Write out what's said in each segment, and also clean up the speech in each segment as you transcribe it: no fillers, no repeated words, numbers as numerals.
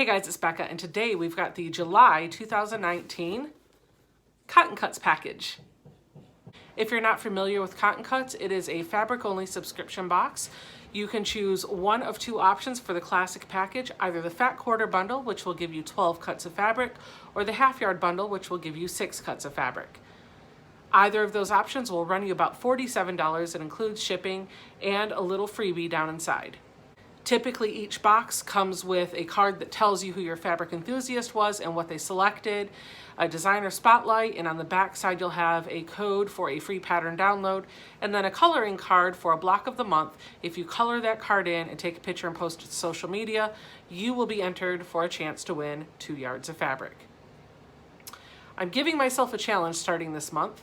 Hey guys, it's Becca, and today we've got the July 2019 Cotton Cuts package. If you're not familiar with Cotton Cuts, it is a fabric-only subscription box. You can choose one of two options for the classic package, either the Fat Quarter Bundle, which will give you 12 cuts of fabric, or the Half Yard Bundle, which will give you 6 cuts of fabric. Either of those options will run you about $47. It includes shipping and a little freebie down inside. Typically, each box comes with a card that tells you who your fabric enthusiast was and what they selected, a designer spotlight, and on the back side you'll have a code for a free pattern download, and then a coloring card for a block of the month. If you color that card in and take a picture and post it to social media, you will be entered for a chance to win 2 yards of fabric. I'm giving myself a challenge starting this month.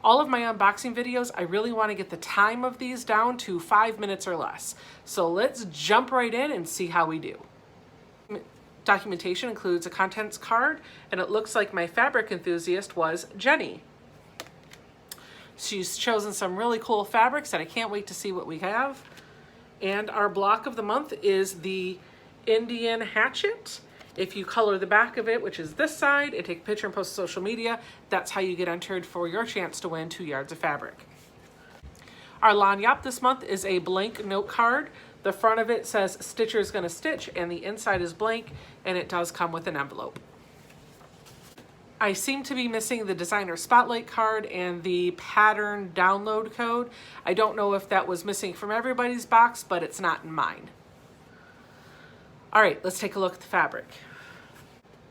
All of my unboxing videos, I really want to get the time of these down to 5 minutes or less. So let's jump right in and see how we do. Documentation includes a contents card, and it looks like my fabric enthusiast was Jenny. She's chosen some really cool fabrics and I can't wait to see what we have. And our block of the month is the Indian Hatchet. If you color the back of it, which is this side, and take a picture and post to social media, that's how you get entered for your chance to win 2 yards of fabric. Our lanyap this month is a blank note card. The front of it says Stitcher's Gonna Stitch, and the inside is blank, and it does come with an envelope. I seem to be missing the designer spotlight card and the pattern download code. I don't know if that was missing from everybody's box, but it's not in mine. All right, let's take a look at the fabric.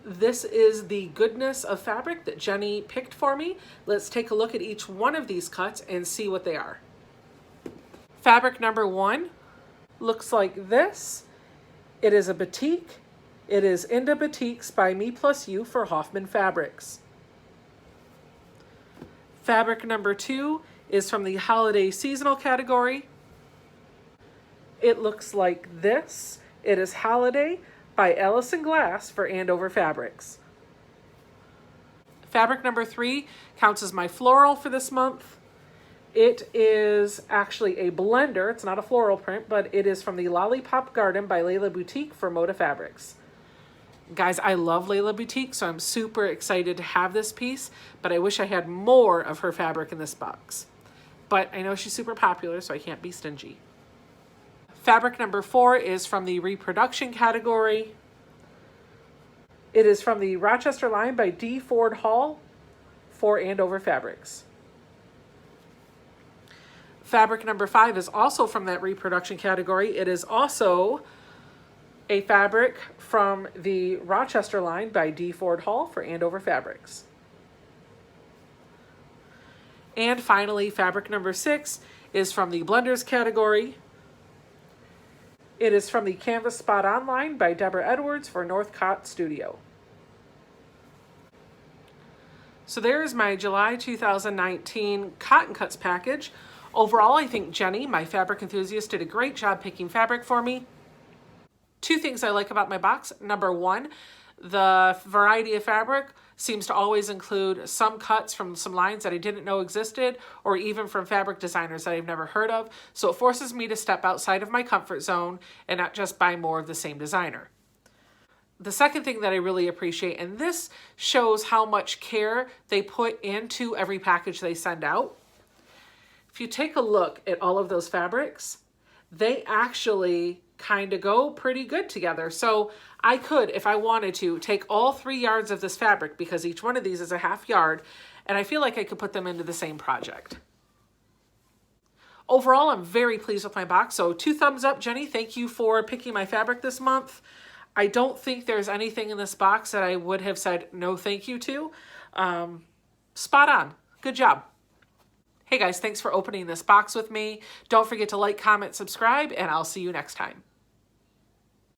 This is the goodness of fabric that Jenny picked for me. Let's take a look at each one of these cuts and see what they are. Fabric number 1 looks like this. It is a batik. It is Inda Batiks by Me Plus You for Hoffman Fabrics. Fabric number 2 is from the holiday seasonal category. It looks like this. It is Holiday by Allison Glass for Andover Fabrics. Fabric number 3 counts as my floral for this month. It is actually a blender. It's not a floral print, but it is from the Lollipop Garden by Layla Boutique for Moda Fabrics. Guys, I love Layla Boutique, so I'm super excited to have this piece, but I wish I had more of her fabric in this box. But I know she's super popular, so I can't be stingy. Fabric number 4 is from the reproduction category. It is from the Rochester line by D. Ford Hall for Andover Fabrics. Fabric number 5 is also from that reproduction category. It is also a fabric from the Rochester line by D. Ford Hall for Andover Fabrics. And finally, fabric number 6 is from the blenders category. It is from the Canvas Spot On line by Deborah Edwards for Northcott Studio. So there's my July 2019 Cotton Cuts package. Overall, I think Jenny, my fabric enthusiast, did a great job picking fabric for me. 2 things I like about my box. Number 1, the variety of fabric seems to always include some cuts from some lines that I didn't know existed, or even from fabric designers that I've never heard of. So it forces me to step outside of my comfort zone and not just buy more of the same designer. The second thing that I really appreciate, and this shows how much care they put into every package they send out. If you take a look at all of those fabrics, they actually kind of go pretty good together. So I could, if I wanted to, take all 3 yards of this fabric, because each one of these is a half yard, and I feel like I could put them into the same project. Overall, I'm very pleased with my box. So 2 thumbs up, Jenny. Thank you for picking my fabric this month. I don't think there's anything in this box that I would have said no thank you to. Spot on. Good job. Hey guys, thanks for opening this box with me. Don't forget to like, comment, subscribe, and I'll see you next time.